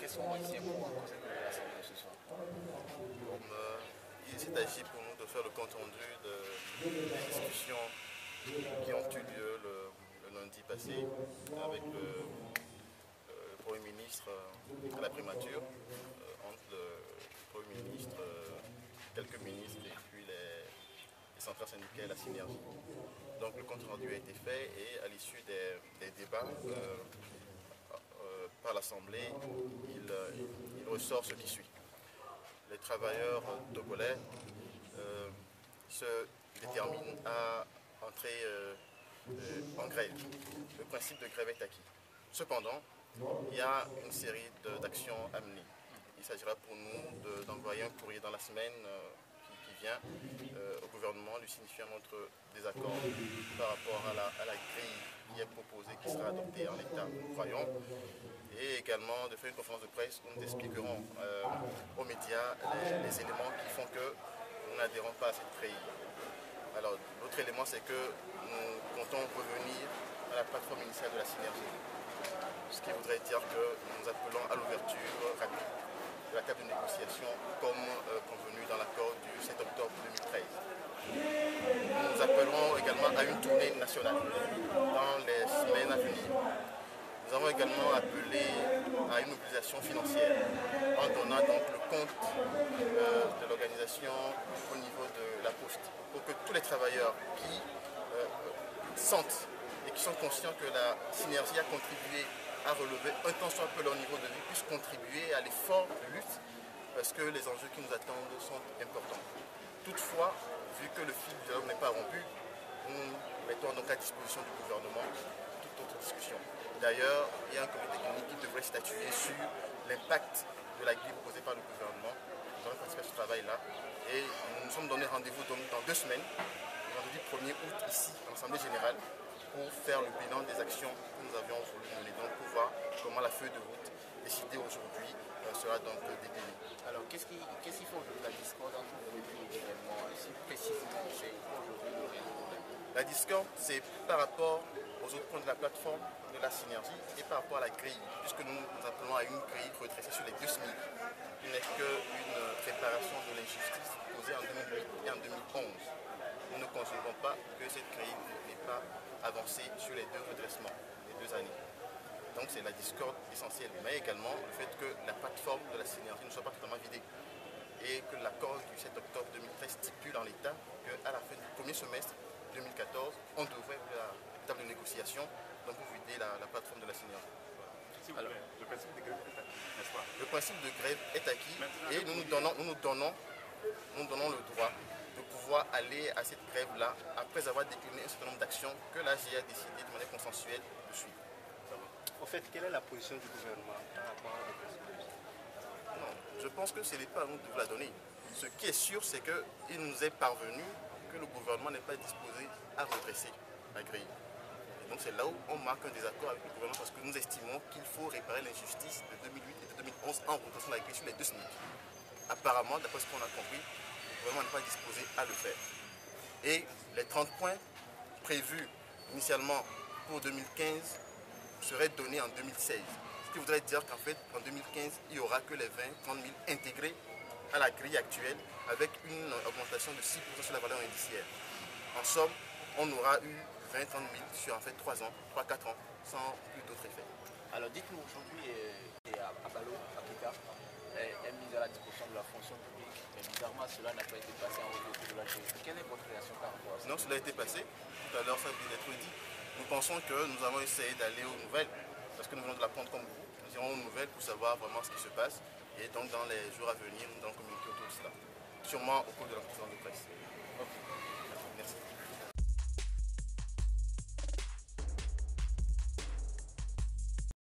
Quels sont les points concernant l'Assemblée ce soir? Il s'est agi pour nous de faire le compte rendu des discussions qui ont eu lieu le lundi passé avec le Premier ministre à la primature, entre le Premier ministre, quelques ministres et puis les centrales syndicales, la synergie. Donc le compte rendu a été fait et à l'issue des débats par l'Assemblée, il ressort ce qui suit. Les travailleurs togolais se déterminent à entrer en grève. Le principe de grève est acquis. Cependant, il y a une série d'actions à mener. Il s'agira pour nous d'envoyer un courrier dans la semaine qui vient au gouvernement lui signifiant notre désaccord par rapport à la grille qui est proposée, qui sera adoptée en l'état, nous croyons, et également de faire une conférence de presse où nous expliquerons aux médias les éléments qui font que nous n'adhérons pas à cette grille. Alors, l'autre élément, c'est que nous comptons revenir à la plateforme initiale de la synergie, ce qui voudrait dire que nous appelons à l'ouverture rapide de la table de négociation comme convenu dans l'accord du 7 octobre 2013. Nous appellerons également à une tournée nationale dans les semaines à venir. Nous avons également appelé à une mobilisation financière en donnant donc le compte de l'organisation au niveau de la Poste pour que tous les travailleurs qui sentent et qui sont conscients que la synergie a contribué à relever un tant soit peu leur niveau de vie puissent contribuer à l'effort de lutte parce que les enjeux qui nous attendent sont importants. Toutefois, vu que le fil du dialogue n'est pas rompu, nous mettons donc à disposition du gouvernement toute autre discussion. D'ailleurs, il y a un comité technique qui devrait statuer sur l'impact de la grille proposée par le gouvernement. Nous allons participer à ce travail-là et nous nous sommes donné rendez-vous donc dans 2 semaines, le vendredi 1er août ici, à l'Assemblée générale, pour faire le bilan des actions que nous avions voulu mener, donc pour voir comment la feuille de route décidée aujourd'hui sera donc déclinée. Alors, qu'est-ce qui fait aujourd'hui la discorde entre les deux événements? Si précisément, c'est aujourd'hui le réseau? La discorde, c'est par rapport aux autres points de la plateforme de la synergie et par rapport à la grille, puisque nous appelons à une grille redressée sur les 2 SMIC, qui n'est qu'une réparation de l'injustice posée en 2008 et en 2011. Nous ne concevons pas que cette grille n'ait pas avancé sur les 2 redressements, les 2 années. Donc c'est la discorde essentielle, mais également le fait que la plateforme de la synergie ne soit pas totalement vidée et que l'accord du 7 octobre 2013 stipule en l'état qu'à la fin du premier semestre 2014, on devrait ouvrir la table de négociation donc pour vider la plateforme de la synergie. Alors, le principe de grève est acquis, n'est-ce pas? Le principe de grève est acquis et nous nous donnons le droit de pouvoir aller à cette grève-là après avoir décliné un certain nombre d'actions que l'AG a décidé de manière consensuelle de suivre. En fait, quelle est la position du gouvernement par rapport à la Non, je pense que ce n'est pas à nous de vous la donner. Ce qui est sûr, c'est qu'il nous est parvenu que le gouvernement n'est pas disposé à redresser la grille. Et donc c'est là où on marque un désaccord avec le gouvernement parce que nous estimons qu'il faut réparer l'injustice de 2008 et de 2011 en redressant la grille sur les 2 SMIC. Apparemment, d'après ce qu'on a compris, le gouvernement n'est pas disposé à le faire. Et les 30 points prévus initialement pour 2015 seraient donnés en 2016. Ce qui voudrait dire qu'en fait, en 2015, il n'y aura que les 20-30 000 intégrés à la grille actuelle avec une augmentation de 6% sur la valeur indiciaire. En somme, on aura eu 20-30 000 sur en fait 3 ans, 3-4 ans, sans plus d'autres effets. Alors dites-nous aujourd'hui, à Balo, à Kika, est mise à la disposition de la fonction publique, mais bizarrement cela n'a pas été passé en revue de la justice. Quelle est votre réaction par rapport à ça? Non, cela a été passé, tout à l'heure ça vient d'être dit. Nous pensons que nous avons essayé d'aller aux nouvelles, parce que nous venons de l'apprendre comme vous. Nous irons aux nouvelles pour savoir vraiment ce qui se passe, et donc dans les jours à venir, nous allons communiquer autour de cela, sûrement au cours de la conférence de presse.